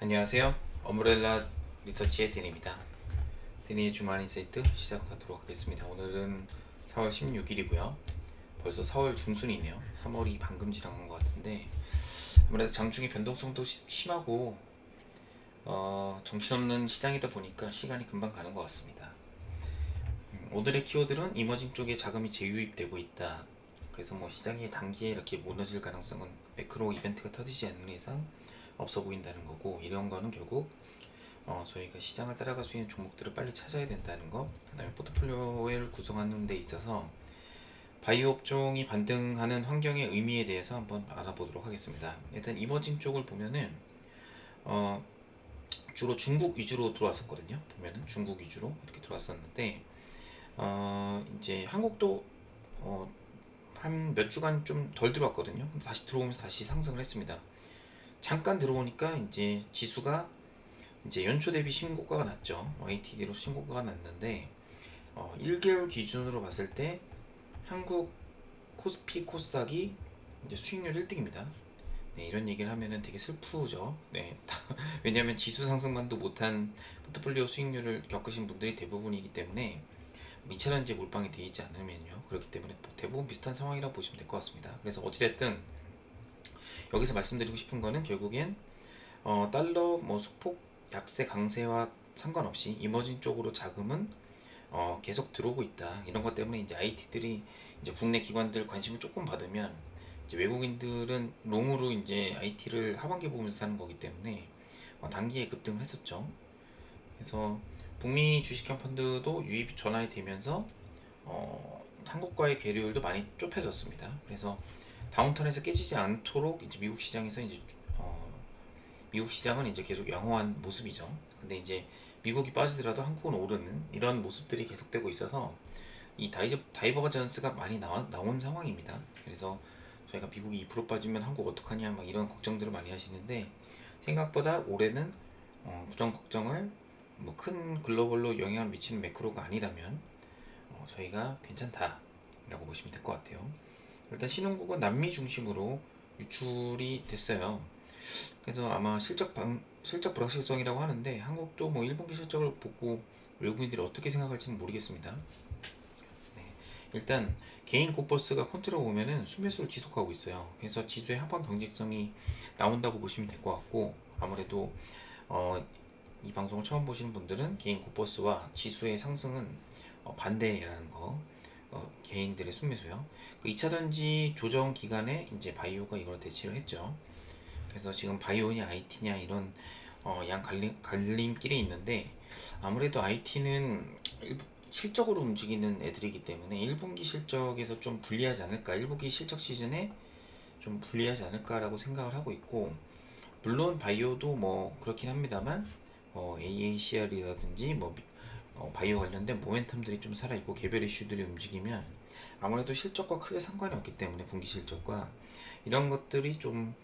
안녕하세요. 어브렐라 리서치의 데니입니다. 데니의 주말 인사이트 시작하도록 하겠습니다. 오늘은 4월 16일이고요. 벌써 4월 중순이네요. 3월이 방금 지나간 것 같은데 아무래도 장중의 변동성도 심하고 정신없는 시장이다 보니까 시간이 금방 가는 것 같습니다. 오늘의 키워드는 이머징 쪽에 자금이 재유입되고 있다. 그래서 시장이 단기에 이렇게 무너질 가능성은 매크로 이벤트가 터지지 않는 이상 없어 보인다는 거고, 이런 거는 결국 저희가 시장을 따라갈 수 있는 종목들을 빨리 찾아야 된다는 거, 그 다음에 포트폴리오를 구성하는 데 있어서 바이오 업종이 반등하는 환경의 의미에 대해서 한번 알아보도록 하겠습니다. 일단 이머징 쪽을 보면은 주로 중국 위주로 들어왔었거든요. 보면은 중국 위주로 이렇게 들어왔었는데 이제 한국도 한 몇 주간 좀 덜 들어왔거든요. 다시 들어오면서 다시 상승을 했습니다. 잠깐 들어오니까 이제 지수가 이제 연초 대비 신고가가 났죠. YTD로 신고가가 났는데 1개월 기준으로 봤을 때 한국 코스피 코스닥이 이제 수익률 1등입니다. 네, 이런 얘기를 하면은 되게 슬프죠. 네, 왜냐하면 지수 상승만도 못한 포트폴리오 수익률을 겪으신 분들이 대부분이기 때문에 2차전지에 몰빵이 되어 있지 않으면요. 그렇기 때문에 대부분 비슷한 상황이라고 보시면 될 것 같습니다. 그래서 어찌됐든 여기서 말씀드리고 싶은 거는 결국엔 달러 소폭 약세 강세와 상관없이 이머징 쪽으로 자금은 계속 들어오고 있다. 이런 것 때문에 이제 IT들이 이제 국내 기관들 관심을 조금 받으면 이제 외국인들은 롱으로 이제 IT를 하반기 보면서 사는 거기 때문에 단기에 급등을 했었죠. 그래서 북미 주식형 펀드도 유입 전환이 되면서 한국과의 계류율도 많이 좁혀졌습니다. 그래서 다운턴에서 깨지지 않도록 이제 미국 시장에서 이제 미국 시장은 이제 계속 양호한 모습이죠. 근데 이제 미국이 빠지더라도 한국은 오르는 이런 모습들이 계속되고 있어서 이 다이버전스가 많이 나온 상황입니다. 그래서 저희가 미국이 2% 빠지면 한국 어떡하냐 막 이런 걱정들을 많이 하시는데, 생각보다 올해는 그런 걱정을 큰 글로벌로 영향을 미치는 매크로가 아니라면 저희가 괜찮다라고 보시면 될 것 같아요. 일단 신흥국은 남미 중심으로 유출이 됐어요. 그래서 아마 실적 불확실성이라고 하는데, 한국도 1분기 실적을 보고 외국인들이 어떻게 생각할지는 모르겠습니다. 네. 일단 개인 고버스가 컨트롤 보면은 순매수를 지속하고 있어요. 그래서 지수의 하방 경직성이 나온다고 보시면 될 것 같고, 아무래도 이 방송을 처음 보시는 분들은 개인 고버스와 지수의 상승은 반대라는 거, 개인들의 순매수요. 그 2차전지 조정 기간에 이제 바이오가 이걸 대체를 했죠. 그래서 지금 바이오냐 IT냐 이런 양 갈림길에 있는데, 아무래도 IT는 실적으로 움직이는 애들이기 때문에 1분기 실적에서 좀 불리하지 않을까, 1분기 실적 시즌에 좀 불리하지 않을까라고 생각을 하고 있고, 물론 바이오도 그렇긴 합니다만 AACR이라든지 바이오 관련된 모멘텀들이 좀 살아있고 개별 이슈들이 움직이면 아무래도 실적과 크게 상관이 없기 때문에, 분기 실적과 이런 것들이 좀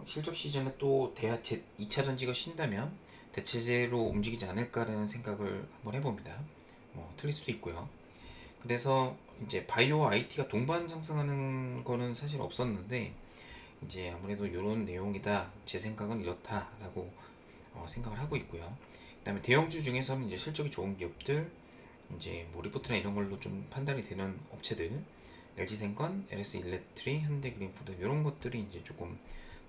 실적 시즌에 또 2차전지가 쉰다면 대체제로 움직이지 않을까라는 생각을 한번 해봅니다. 틀릴 수도 있고요. 그래서 이제 바이오 IT가 동반 상승하는 거는 사실 없었는데, 이제 아무래도 이런 내용이다, 제 생각은 이렇다라고 생각을 하고 있고요. 그다음에 대형주 중에서는 이제 실적이 좋은 기업들, 이제 리포트나 이런 걸로 좀 판단이 되는 업체들, LG생건, LS일렉트릭, 현대그린푸드 이런 것들이 이제 조금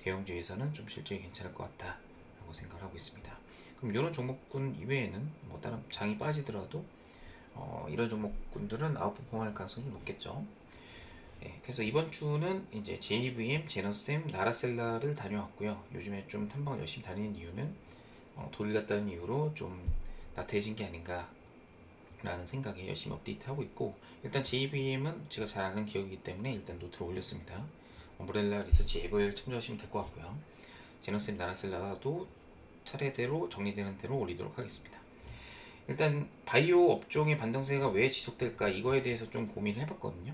대형주에서는 좀 실적이 괜찮을 것 같다라고 생각을 하고 있습니다. 그럼 이런 종목군 이외에는 다른 장이 빠지더라도 이런 종목군들은 아웃퍼폼할 가능성이 높겠죠. 네, 그래서 이번 주는 이제 JVM, 제너셈, 나라셀라를 다녀왔고요. 요즘에 좀 탐방을 열심히 다니는 이유는 돌렸다는 이유로 좀 나태해진 게 아닌가 라는 생각에 열심히 업데이트하고 있고, 일단 JVM은 제가 잘 아는 기업이기 때문에 일단 노트를 올렸습니다. 엄브렐라 리서치 앱을 참조하시면 될 것 같고요. 제너셈, 나라셀라도 차례대로 정리되는 대로 올리도록 하겠습니다. 일단 바이오 업종의 반등세가 왜 지속될까, 이거에 대해서 좀 고민을 해봤거든요.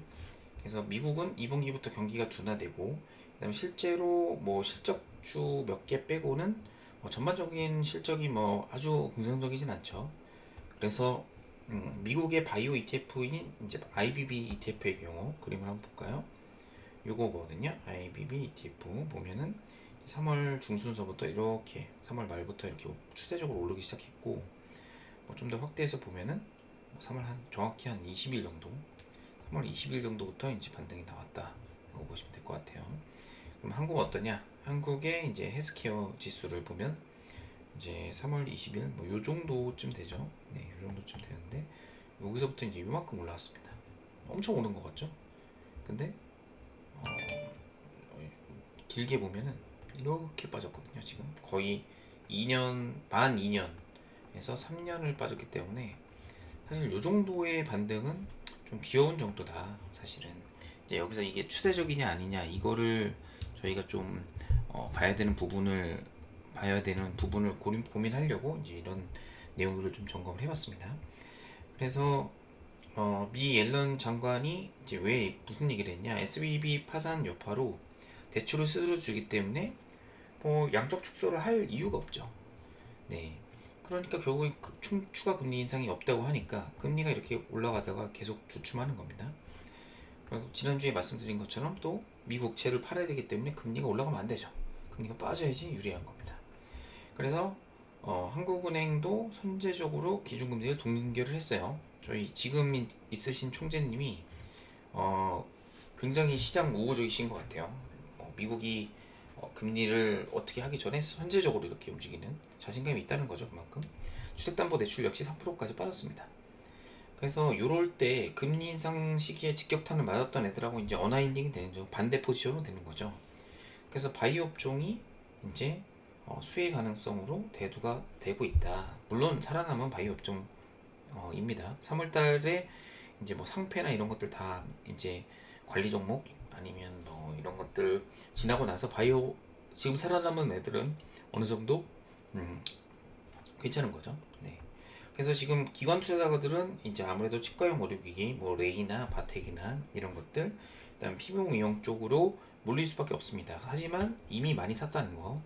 그래서 미국은 2분기부터 경기가 둔화되고, 그다음에 실제로 실적주 몇 개 빼고는 전반적인 실적이 아주 긍정적이진 않죠. 그래서 미국의 바이오 ETF인 이제 IBB ETF의 경우 그림을 한번 볼까요? 요거거든요. IBB ETF 보면은 3월 중순서부터 이렇게 3월 말부터 이렇게 추세적으로 오르기 시작했고, 뭐 좀 더 확대해서 보면은 3월 한 정확히 한 20일 정도, 3월 20일 정도부터 이제 반등이 나왔다라고 보시면 될 것 같아요. 그럼 한국은 어떠냐? 한국의 이제 헬스케어 지수를 보면 이제 3월 20일 뭐 요 정도쯤 되죠. 네, 요 정도쯤 되는데 여기서부터 이제 요만큼 올라왔습니다. 엄청 오른 것 같죠? 근데 어, 길게 보면은 이렇게 빠졌거든요. 지금 거의 2년 반 2년에서 3년을 빠졌기 때문에 사실 요 정도의 반등은 좀 귀여운 정도다. 사실은 이제 여기서 이게 추세적이냐 아니냐 이거를 저희가 좀 봐야 되는 부분을 고민하려고 이제 이런 내용들을 좀 점검을 해봤습니다. 그래서 미 옐런 장관이 이제 왜 무슨 얘기를 했냐? SVB 파산 여파로 대출을 스스로 주기 때문에 뭐 양적 축소를 할 이유가 없죠. 네. 그러니까 결국엔 추가 금리 인상이 없다고 하니까 금리가 이렇게 올라가다가 계속 주춤하는 겁니다. 그래서 지난주에 말씀드린 것처럼 또 미국채를 팔아야 되기 때문에 금리가 올라가면 안 되죠. 금리가 빠져야지 유리한 겁니다. 그래서 한국은행도 선제적으로 기준금리를 동결을 했어요. 저희 지금 있으신 총재님이 굉장히 시장 우호적이신 것 같아요. 미국이 금리를 어떻게 하기 전에 선제적으로 이렇게 움직이는 자신감이 있다는 거죠. 그만큼 주택담보대출 역시 3%까지 빠졌습니다. 그래서 요럴 때 금리 인상 시기에 직격탄을 맞았던 애들하고 이제 어나인딩이 되는 죠. 반대 포지션으로 되는 거죠. 그래서 바이오 업종이 이제 수혜 가능성으로 대두가 되고 있다. 물론 살아남은 바이오 업종입니다. 3월 달에 이제 뭐 상패나 이런 것들 다 이제 관리 종목 아니면 뭐 이런 것들 지나고 나서 바이오 지금 살아남은 애들은 어느 정도 괜찮은 거죠. 네. 그래서 지금 기관 투자자들은 이제 아무래도 치과용 의료기기, 뭐 레이나 바텍이나 이런 것들, 그다음 피부 미용 쪽으로 몰릴 수밖에 없습니다. 하지만 이미 많이 샀다는 거,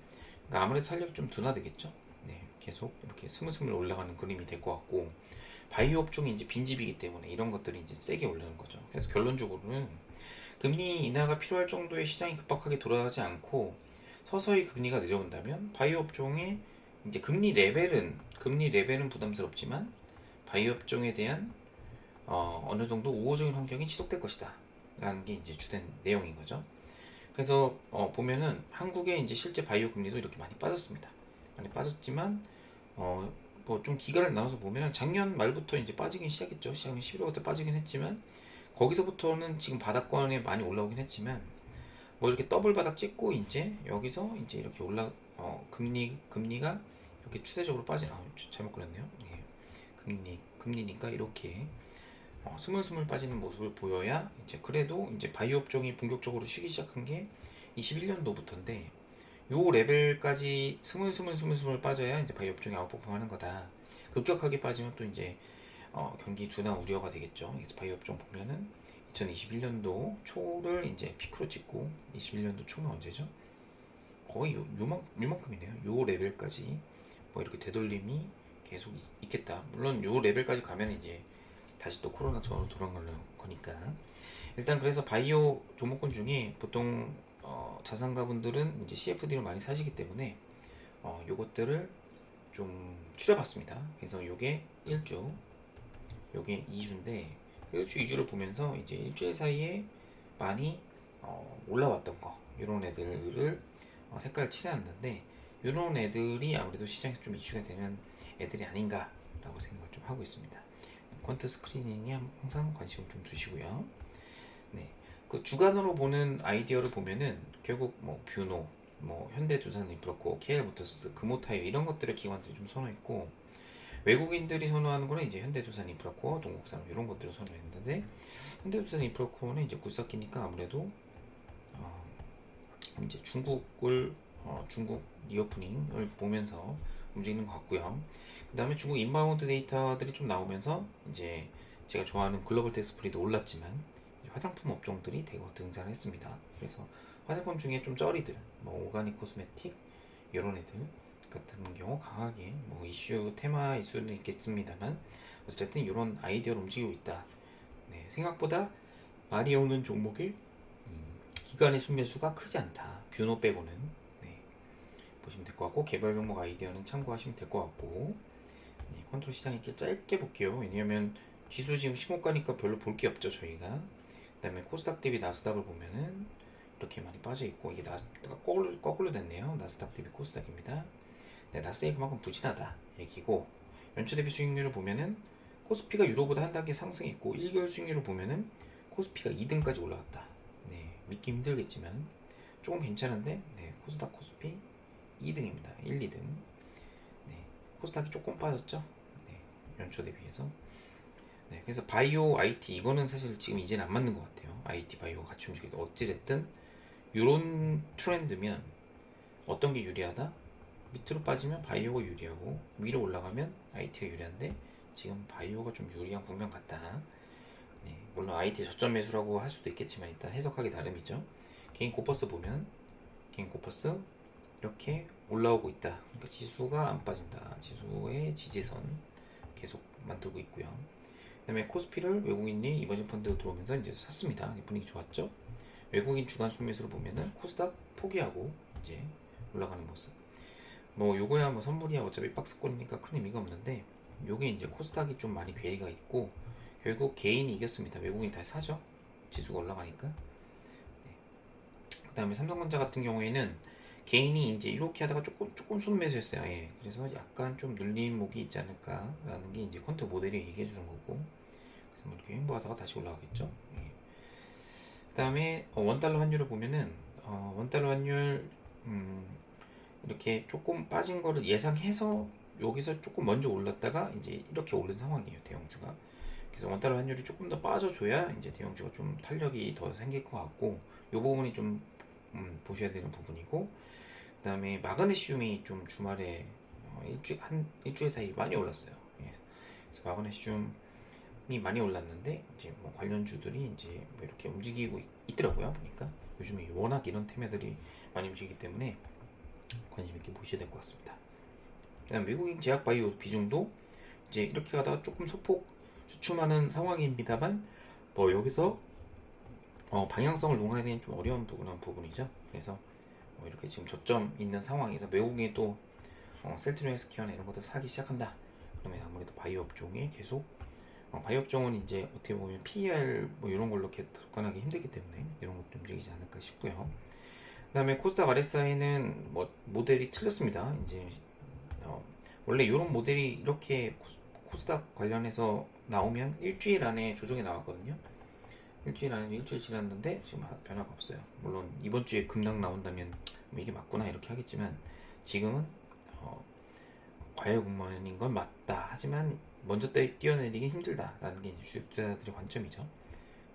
그러니까 아무래도 탄력이 좀 둔화되겠죠. 네, 계속 이렇게 스물스물 올라가는 그림이 될 것 같고, 바이오 업종이 이제 빈집이기 때문에 이런 것들이 이제 세게 올라는 거죠. 그래서 결론적으로는 금리 인하가 필요할 정도의 시장이 급박하게 돌아가지 않고 서서히 금리가 내려온다면 바이오 업종의 이제 금리 레벨은 부담스럽지만 바이오 업종에 대한 어느 정도 우호적인 환경이 지속될 것이다 라는 게 이제 주된 내용인 거죠. 그래서 보면은 한국의 이제 실제 바이오 금리도 이렇게 많이 빠졌습니다. 많이 빠졌지만 뭐 좀 기간을 나눠서 보면 작년 말부터 이제 빠지긴 시작했죠. 작년 11월부터 빠지긴 했지만 거기서부터는 지금 바닥권에 많이 올라오긴 했지만 뭐 이렇게 더블 바닥 찍고 이제 여기서 이제 이렇게 금리가 이렇게 추세적으로 잘못 그렸네요. 예. 금리니까 이렇게 스물스물 빠지는 모습을 보여야 이제 그래도 이제 바이오 업종이 본격적으로 쉬기 시작한 게 21년도부터인데 요 레벨까지 스물스물 빠져야 이제 바이오 업종이 아웃퍼폼하는 거다. 급격하게 빠지면 또 이제 경기 둔화 우려가 되겠죠. 그래서 바이오 업종 보면은 2021년도 초를 이제 피크로 찍고 21년도 초는 언제죠? 거의 요만큼이네요. 요 레벨까지 뭐 이렇게 되돌림이 계속 있겠다. 물론 요 레벨까지 가면 이제 다시 또 코로나처럼 돌아가는 거니까. 일단 그래서 바이오 종목군 중에 보통 자산가분들은 이제 CFD를 많이 사시기 때문에 요것들을 좀 추려봤습니다. 그래서 요게 1주, 요게 2주인데 1주, 2주를 보면서 이제 일주일 사이에 많이 올라왔던 거 요런 애들을 색깔을 칠해놨는데 요런 애들이 아무래도 시장에서 좀 이슈가 되는 애들이 아닌가 라고 생각을 좀 하고 있습니다. 퀀트 스크리닝에 항상 관심을 좀 두시고요. 네. 그 주간으로 보는 아이디어를 보면은 결국 뭐 뷰노, 뭐 현대두산인프라코, KL모터스, 금호타이어 이런 것들을 기관들이 좀 선호했고 외국인들이 선호하는 거는 이제 현대두산인프라코어, 동국산업 이런 것들을 선호했는데 현대두산인프라코어는 이제 굴삭기니까 아무래도 이제 중국 리오프닝을 보면서 움직이는 것 같고요. 그 다음에 중국 인바운드 데이터들이 좀 나오면서 이제 제가 좋아하는 글로벌 텍스프리도 올랐지만 화장품 업종들이 대거 등장했습니다. 그래서 화장품 중에 좀 쩌리들, 뭐 오가닉 코스메틱 이런 애들 같은 경우 강하게 뭐 테마일 수는 있겠습니다만 어쨌든 이런 아이디어로 움직이고 있다. 네, 생각보다 많이 오는 종목이 기간의 순매수가 크지 않다. 뷰노 빼고는. 네, 보시면 될 것 같고, 개별 종목 아이디어는 참고하시면 될 것 같고, 네, 컨트롤 시장 이렇게 짧게 볼게요. 왜냐면 지수 지금 신고가니까 별로 볼 게 없죠, 저희가. 그 다음에 코스닥 대비 나스닥을 보면은 이렇게 많이 빠져 있고, 이게 거꾸로 됐네요. 나스닥 대비 코스닥입니다. 네, 나스닥이 그만큼 부진하다 얘기고, 연초 대비 수익률을 보면은 코스피가 유로보다 한 단계 상승했고, 1개월 수익률을 보면은 코스피가 2등까지 올라갔다. 네, 믿기 힘들겠지만 조금 괜찮은데, 네, 코스닥 코스피 2등입니다. 1, 2등. 네, 코스닥이 조금 빠졌죠. 네, 연초 대비해서. 네, 그래서 바이오, IT 이거는 사실 지금 이제는 안 맞는 것 같아요. IT, 바이오가 같이 움직여도 어찌됐든 이런 트렌드면 어떤 게 유리하다? 밑으로 빠지면 바이오가 유리하고 위로 올라가면 IT가 유리한데 지금 바이오가 좀 유리한 국면 같다. 네, 물론 IT 저점 매수라고 할 수도 있겠지만 일단 해석하기 나름이죠. 개인 고퍼스 보면 개인 고퍼스 이렇게 올라오고 있다. 그러니까 지수가 안 빠진다. 지수의 지지선 계속 만들고 있고요. 그 다음에 코스피를 외국인이 이머징 펀드 들어오면서 이제 샀습니다. 분위기 좋았죠. 외국인 주간 순매수를 보면은 코스닥 포기하고 이제 올라가는 모습. 뭐 요거야 뭐 선물이야 어차피 박스권이니까 큰 의미가 없는데, 요게 이제 코스닥이 좀 많이 괴리가 있고 결국 개인이 이겼습니다. 외국인이 다 사죠. 지수가 올라가니까. 네. 그 다음에 삼성전자 같은 경우에는 개인이 이제 이렇게 하다가 조금 순매수했어요. 예. 그래서 약간 좀 눌림목이 있지 않을까라는 게 이제 퀀트 모델이 얘기해 주는 거고, 그래서 뭐 이렇게 횡보하다가 다시 올라가겠죠. 예. 그 다음에 원달러 환율을 보면은 원달러 환율 이렇게 조금 빠진 거를 예상해서 여기서 조금 먼저 올랐다가 이제 이렇게 오른 상황이에요, 대형주가. 그래서 원달러 환율이 조금 더 빠져줘야 이제 대형주가 좀 탄력이 더 생길 것 같고, 이 부분이 좀 보셔야 되는 부분이고, 그 다음에 마그네슘이 좀 주말에 일주일 사이 많이 올랐어요. 예. 그래서 마그네슘이 많이 올랐는데 이제 뭐 관련주들이 이제 뭐 이렇게 움직이고 있더라고요. 보니까 요즘에 워낙 이런 테마들이 많이 움직이기 때문에 관심 있게 보셔야 될 것 같습니다. 그다음 외국인 제약 바이오 비중도 이제 이렇게 가다가 조금 소폭 주춤하는 상황입니다만, 뭐 여기서 방향성을 농하기는 좀 어려운 부분이죠. 그래서 뭐 이렇게 지금 저점 있는 상황에서 외국인이 또 셀트리온 헬스케어나 이런 것들 사기 시작한다. 그러면 아무래도 바이오 업종이 계속 바이오 업종은 이제 어떻게 보면 PER 뭐 이런 걸로 접근하기 힘들기 때문에 이런 것도 움직이지 않을까 싶고요. 그 다음에 코스닥 RSI는 뭐 모델이 틀렸습니다. 이제 원래 이런 모델이 이렇게 코스닥 관련해서 나오면 일주일 안에 조정이 나왔거든요. 일주일 지났는데 지금 변화가 없어요. 물론 이번 주에 급락 나온다면 뭐 이게 맞구나 이렇게 하겠지만, 지금은 과열 국면인 건 맞다. 하지만 먼저 뛰어내리기 힘들다라는 게 주식자들의 관점이죠.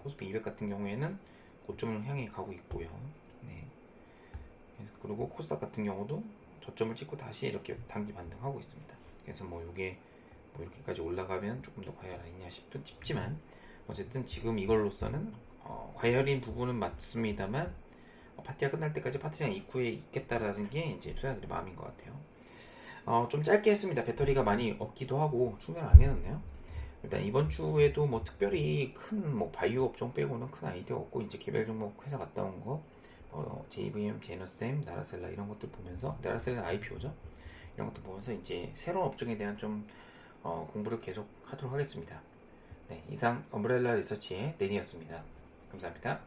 코스피 200 같은 경우에는 고점을 향해 가고 있고요. 네. 그리고 코스닥 같은 경우도 저점을 찍고 다시 이렇게 단기 반등하고 있습니다. 그래서 뭐 이게 뭐 이렇게까지 올라가면 조금 더 과열 아니냐 싶지만, 어쨌든 지금 이걸로서는 과열인 부분은 맞습니다만, 파티가 끝날 때까지 파티장 입구에 있겠다라는 게 이제 투자자들의 마음인 것 같아요. 좀 짧게 했습니다. 배터리가 많이 없기도 하고 충전 안 해놨네요. 일단 이번 주에도 뭐 특별히 큰 뭐 바이오 업종 빼고는 큰 아이디어 없고, 이제 개별 종목 회사 갔다 온 거, JVM, 제너셈, 나라셀라 이런 것들 보면서, 나라셀라 IPO죠. 이런 것들 보면서 이제 새로운 업종에 대한 좀 공부를 계속 하도록 하겠습니다. 네, 이상 엄브렐라 리서치의 댄이었습니다. 감사합니다.